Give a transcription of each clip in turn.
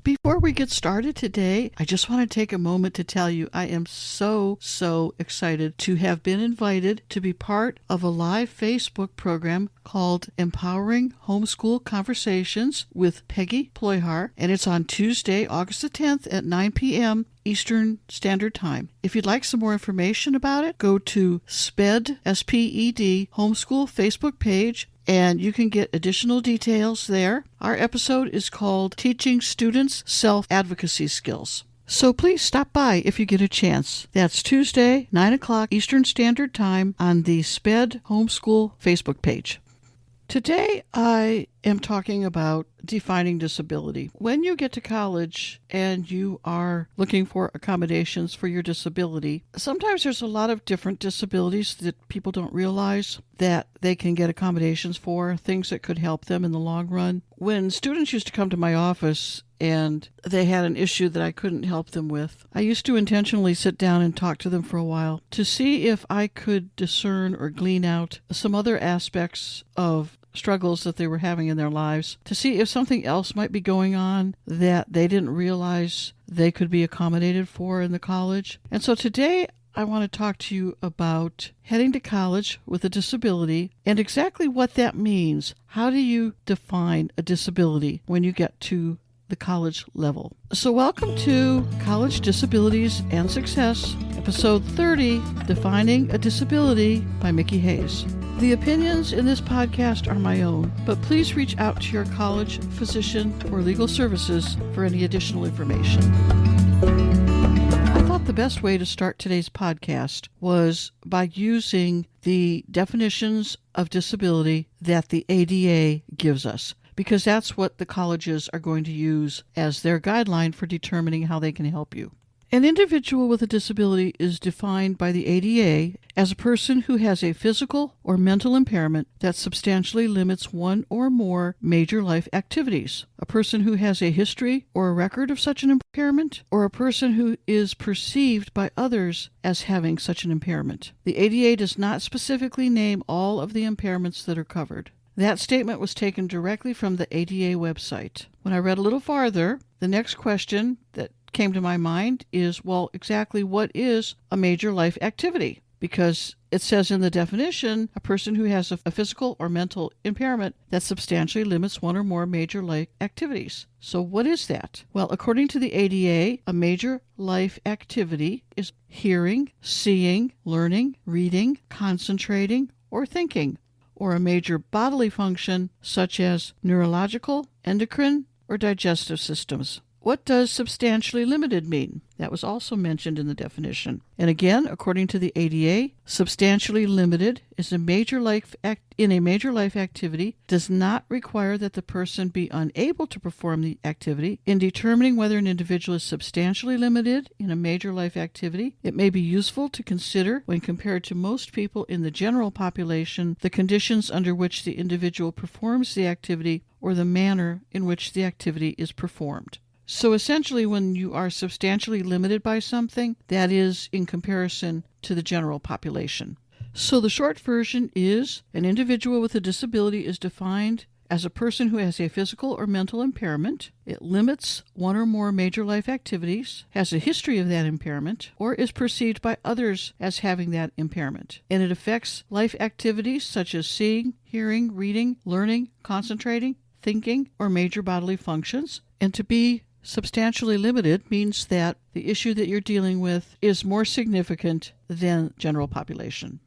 Before we get started today, I just want to take a moment to tell you I am so excited to have been invited to be part of a live Facebook program called Empowering Homeschool Conversations with Peggy Ployhar, and it's on Tuesday, August the 10th at 9 p.m. Eastern Standard Time. If you'd like some more information about it, go to SPED, S-P-E-D, Homeschool Facebook page, and you can get additional details there. Our episode is called Teaching Students Self-Advocacy Skills. So please stop by if you get a chance. That's Tuesday, 9 o'clock Eastern Standard Time on the SPED Homeschool Facebook page. Today, I am talking about defining disability. When you get to college and you are looking for accommodations for your disability, sometimes there's a lot of different disabilities that people don't realize that they can get accommodations for, things that could help them in the long run. When students used to come to my office and they had an issue that I couldn't help them with, I used to intentionally sit down and talk to them for a while to see if I could discern or glean out some other aspects of struggles that they were having in their lives, to see if something else might be going on that they didn't realize they could be accommodated for in the college. And so today I want to talk to you about heading to college with a disability and exactly what that means. How do you define a disability when you get to the college level? So welcome to College Disabilities and Success, Episode 30, Defining a Disability by Mickey Hayes. The opinions in this podcast are my own, but please reach out to your college physician or legal services for any additional information. I thought the best way to start today's podcast was by using the definitions of disability that the ADA gives us, because that's what the colleges are going to use as their guideline for determining how they can help you. An individual with a disability is defined by the ADA as a person who has a physical or mental impairment that substantially limits one or more major life activities, a person who has a history or a record of such an impairment, or a person who is perceived by others as having such an impairment. The ADA does not specifically name all of the impairments that are covered. That statement was taken directly from the ADA website. When I read a little farther, the next question that came to my mind is, well, exactly what is a major life activity? Because it says in the definition, a person who has a physical or mental impairment that substantially limits one or more major life activities. So what is that? Well, according to the ADA, a major life activity is hearing, seeing, learning, reading, concentrating, or thinking, or a major bodily function such as neurological, endocrine, or digestive systems. What does substantially limited mean? That was also mentioned in the definition. And again, according to the ADA, substantially limited is a major life activity does not require that the person be unable to perform the activity. In determining whether an individual is substantially limited in a major life activity, it may be useful to consider, when compared to most people in the general population, the conditions under which the individual performs the activity or the manner in which the activity is performed. So essentially, when you are substantially limited by something, that is in comparison to the general population. So the short version is, an individual with a disability is defined as a person who has a physical or mental impairment. It limits one or more major life activities, has a history of that impairment, or is perceived by others as having that impairment. And it affects life activities such as seeing, hearing, reading, learning, concentrating, thinking, or major bodily functions. And to be substantially limited means that the issue that you're dealing with is more significant than general population.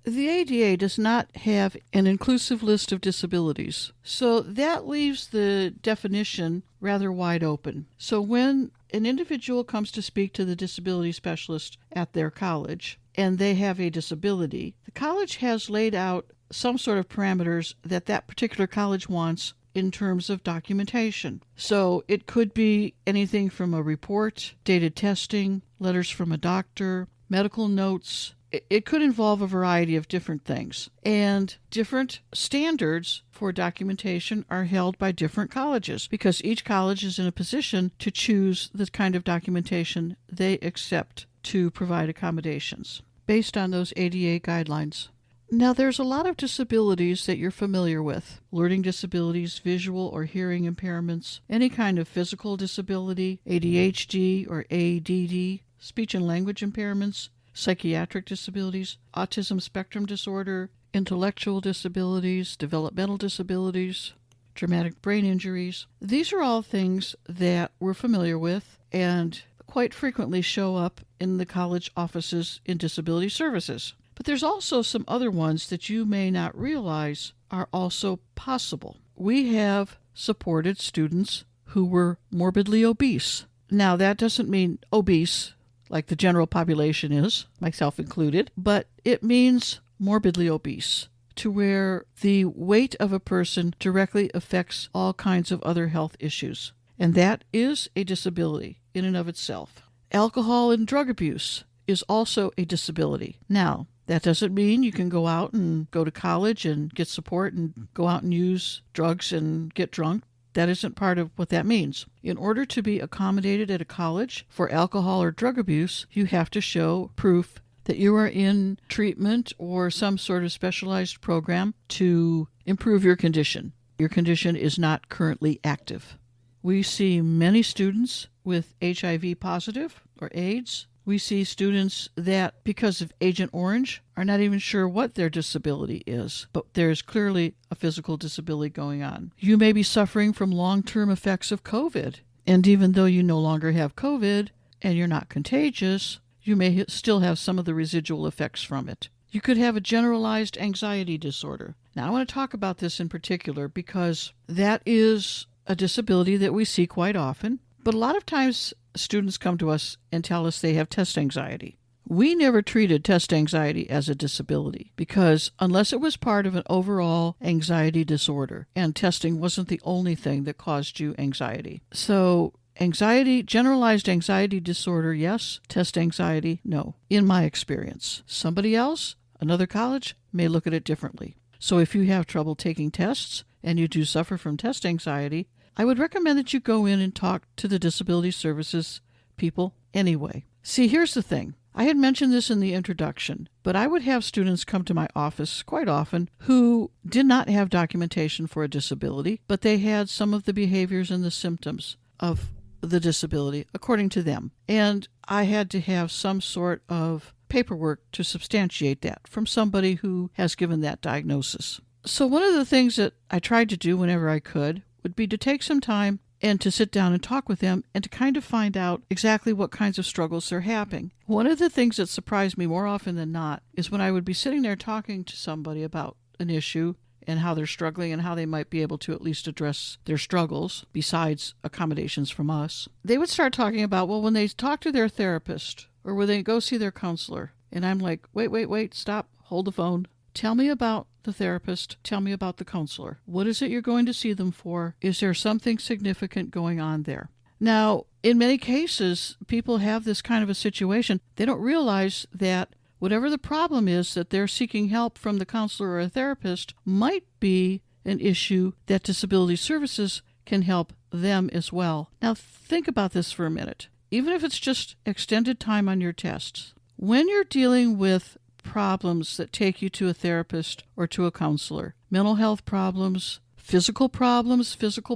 The ADA does not have an inclusive list of disabilities, so that leaves the definition rather wide open. So when an individual comes to speak to the disability specialist at their college and they have a disability, the college has laid out some sort of parameters that particular college wants in terms of documentation. So it could be anything from a report, dated testing, letters from a doctor, medical notes. It could involve a variety of different things. And different standards for documentation are held by different colleges because each college is in a position to choose the kind of documentation they accept to provide accommodations based on those ADA guidelines. Now, there's a lot of disabilities that you're familiar with. Learning disabilities, visual or hearing impairments, any kind of physical disability, ADHD or ADD, speech and language impairments, psychiatric disabilities, autism spectrum disorder, intellectual disabilities, developmental disabilities, traumatic brain injuries. These are all things that we're familiar with and quite frequently show up in the college offices in disability services. But there's also some other ones that you may not realize are also possible. We have supported students who were morbidly obese. Now, that doesn't mean obese like the general population is, myself included, but it means morbidly obese, to where the weight of a person directly affects all kinds of other health issues. And that is a disability in and of itself. Alcohol and drug abuse is also a disability. Now, that doesn't mean you can go out and go to college and get support and go out and use drugs and get drunk. That isn't part of what that means. In order to be accommodated at a college for alcohol or drug abuse, you have to show proof that you are in treatment or some sort of specialized program to improve your condition. Your condition is not currently active. We see many students with HIV positive or AIDS. We see students that, because of Agent Orange, are not even sure what their disability is, but there's clearly a physical disability going on. You may be suffering from long-term effects of COVID, and even though you no longer have COVID and you're not contagious, you may still have some of the residual effects from it. You could have a generalized anxiety disorder. Now, I want to talk about this in particular because that is a disability that we see quite often, but a lot of times students come to us and tell us they have test anxiety. We never treated test anxiety as a disability because unless it was part of an overall anxiety disorder, and testing wasn't the only thing that caused you anxiety. So anxiety, generalized anxiety disorder, yes. Test anxiety, no, in my experience. Somebody else, another college, may look at it differently. So if you have trouble taking tests and you do suffer from test anxiety, I would recommend that you go in and talk to the disability services people anyway. See, here's the thing. I had mentioned this in the introduction, but I would have students come to my office quite often who did not have documentation for a disability, but they had some of the behaviors and the symptoms of the disability, according to them. And I had to have some sort of paperwork to substantiate that from somebody who has given that diagnosis. So one of the things that I tried to do whenever I could would be to take some time and to sit down and talk with them and to kind of find out exactly what kinds of struggles they're having. One of the things that surprised me more often than not is when I would be sitting there talking to somebody about an issue and how they're struggling and how they might be able to at least address their struggles besides accommodations from us. They would start talking about, well, when they talk to their therapist or when they go see their counselor, and I'm like, wait, stop, hold the phone. Tell me about the therapist. Tell me about the counselor. What is it you're going to see them for? Is there something significant going on there? Now, in many cases, people have this kind of a situation. They don't realize that whatever the problem is that they're seeking help from the counselor or a therapist might be an issue that disability services can help them as well. Now, think about this for a minute. Even if it's just extended time on your tests, when you're dealing with problems that take you to a therapist or to a counselor, mental health problems, physical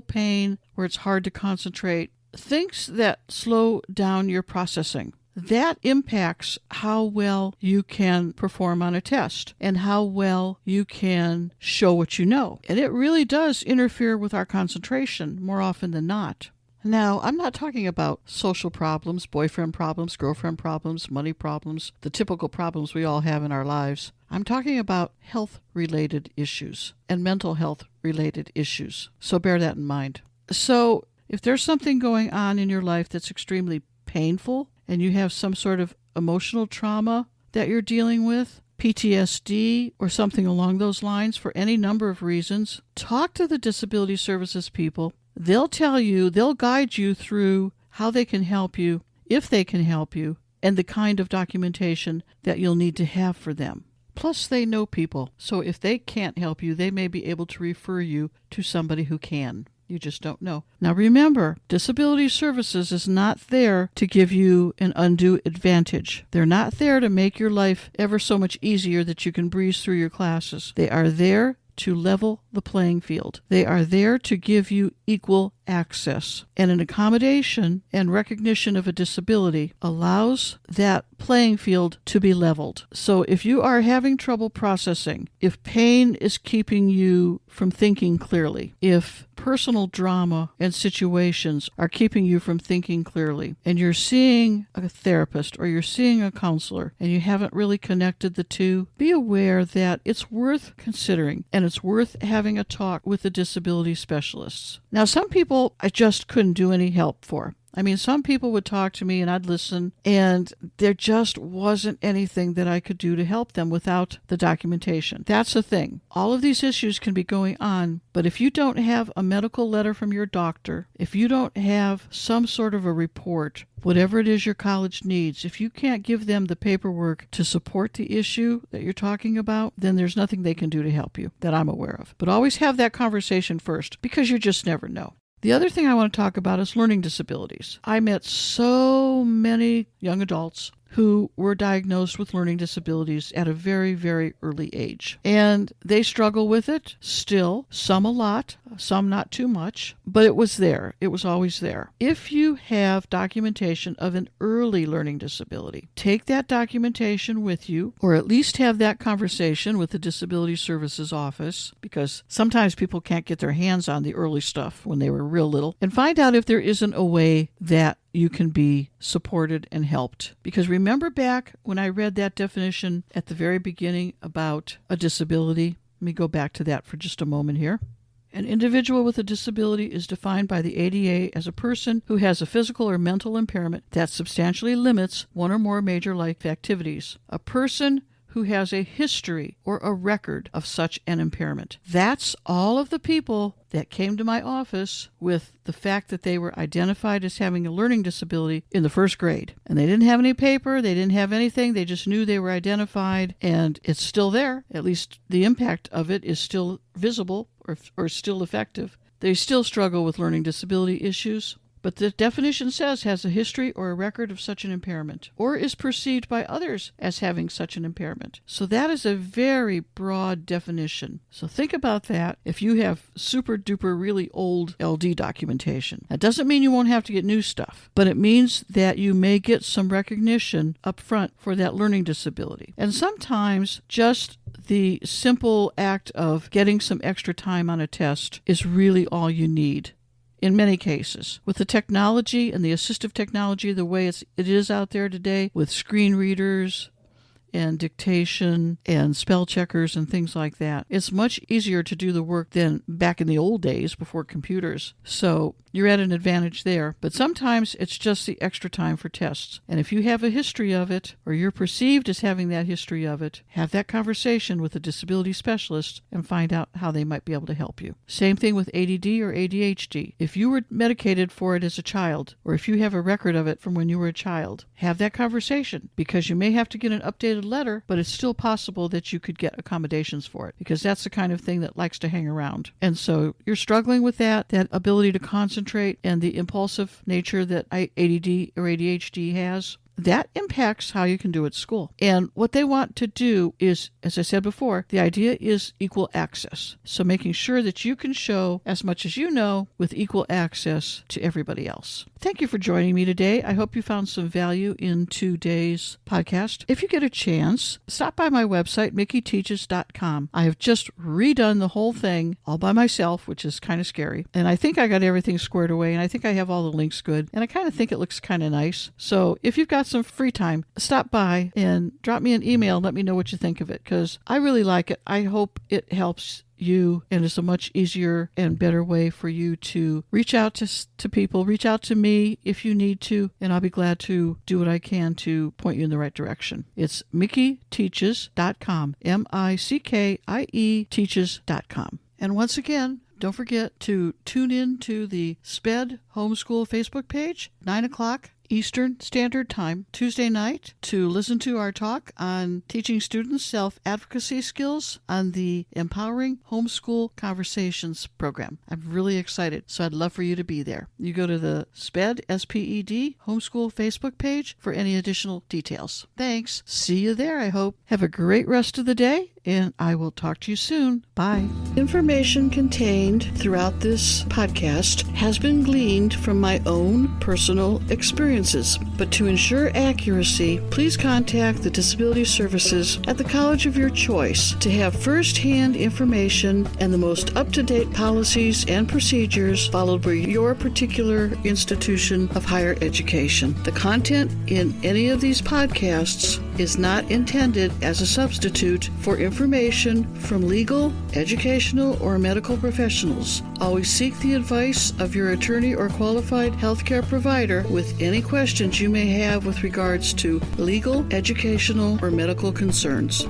pain, where it's hard to concentrate, things that slow down your processing. That impacts how well you can perform on a test and how well you can show what you know. And it really does interfere with our concentration more often than not. Now, I'm not talking about social problems, boyfriend problems, girlfriend problems, money problems, the typical problems we all have in our lives. I'm talking about health-related issues and mental health-related issues. So bear that in mind. So if there's something going on in your life that's extremely painful and you have some sort of emotional trauma that you're dealing with, PTSD or something along those lines for any number of reasons, talk to the disability services people. They'll tell you, they'll guide you through how they can help you, if they can help you, and the kind of documentation that you'll need to have for them. Plus, they know people, so if they can't help you, they may be able to refer you to somebody who can. You just don't know. Now remember, disability services is not there to give you an undue advantage. They're not there to make your life ever so much easier that you can breeze through your classes. They are there to level the playing field. They are there to give you equal access. And an accommodation and recognition of a disability allows that playing field to be leveled. So if you are having trouble processing, if pain is keeping you from thinking clearly, if personal drama and situations are keeping you from thinking clearly, and you're seeing a therapist or you're seeing a counselor and you haven't really connected the two, be aware that it's worth considering and it's worth having a talk with the disability specialists. Now, some people I just couldn't do any help for. I mean, some people would talk to me and I'd listen, and there just wasn't anything that I could do to help them without the documentation. That's the thing. All of these issues can be going on, but if you don't have a medical letter from your doctor, if you don't have some sort of a report, whatever it is your college needs, if you can't give them the paperwork to support the issue that you're talking about, then there's nothing they can do to help you that I'm aware of. But always have that conversation first, because you just never know. The other thing I want to talk about is learning disabilities. I met so many young adults who were diagnosed with learning disabilities at a very, very early age. And they struggle with it still, some a lot, some not too much, but it was there. It was always there. If you have documentation of an early learning disability, take that documentation with you, or at least have that conversation with the Disability Services Office, because sometimes people can't get their hands on the early stuff when they were real little, and find out if there isn't a way that you can be supported and helped. Because remember back when I read that definition at the very beginning about a disability? Let me go back to that for just a moment here. An individual with a disability is defined by the ADA as a person who has a physical or mental impairment that substantially limits one or more major life activities. A person who has a history or a record of such an impairment. That's all of the people that came to my office with the fact that they were identified as having a learning disability in the first grade. And they didn't have any paper, they didn't have anything, they just knew they were identified, and it's still there. At least the impact of it is still visible or still effective. They still struggle with learning disability issues. But the definition says has a history or a record of such an impairment, or is perceived by others as having such an impairment. So that is a very broad definition. So think about that if you have super duper really old LD documentation. That doesn't mean you won't have to get new stuff, but it means that you may get some recognition up front for that learning disability. And sometimes just the simple act of getting some extra time on a test is really all you need. In many cases, with the technology and the assistive technology the way it is out there today, with screen readers and dictation and spell checkers and things like that, it's much easier to do the work than back in the old days before computers. So you're at an advantage there. But sometimes it's just the extra time for tests. And if you have a history of it, or you're perceived as having that history of it, have that conversation with a disability specialist and find out how they might be able to help you. Same thing with ADD or ADHD. If you were medicated for it as a child, or if you have a record of it from when you were a child, have that conversation, because you may have to get an updated letter, but it's still possible that you could get accommodations for it, because that's the kind of thing that likes to hang around. And so you're struggling with that ability to concentrate and the impulsive nature that ADD or ADHD has. That impacts how you can do at school. And what they want to do is, as I said before, the idea is equal access. So making sure that you can show as much as you know with equal access to everybody else. Thank you for joining me today. I hope you found some value in today's podcast. If you get a chance, stop by my website, MickeyTeaches.com. I have just redone the whole thing all by myself, which is kind of scary. And I think I got everything squared away, and I think I have all the links good. And I kind of think it looks kind of nice. So if you've got some free time, stop by and drop me an email and let me know what you think of it, because I really like it. I hope it helps you, and it's a much easier and better way for you to reach out to people, reach out to me if you need to, and I'll be glad to do what I can to point you in the right direction. It's MickeyTeaches.com, MICKIE Teaches.com. And once again, don't forget to tune in to the SPED Homeschool Facebook page, 9 o'clock Eastern Standard Time, Tuesday night, to listen to our talk on teaching students self-advocacy skills on the Empowering Homeschool Conversations program. I'm really excited, so I'd love for you to be there. You go to the SPED, S-P-E-D, Homeschool Facebook page for any additional details. Thanks. See you there, I hope. Have a great rest of the day, and I will talk to you soon. Bye. Information contained throughout this podcast has been gleaned from my own personal experiences, but to ensure accuracy, please contact the Disability Services at the college of your choice to have first-hand information and the most up-to-date policies and procedures followed by your particular institution of higher education. The content in any of these podcasts is not intended as a substitute for information from legal, educational, or medical professionals. Always seek the advice of your attorney or qualified healthcare provider with any questions you may have with regards to legal, educational, or medical concerns.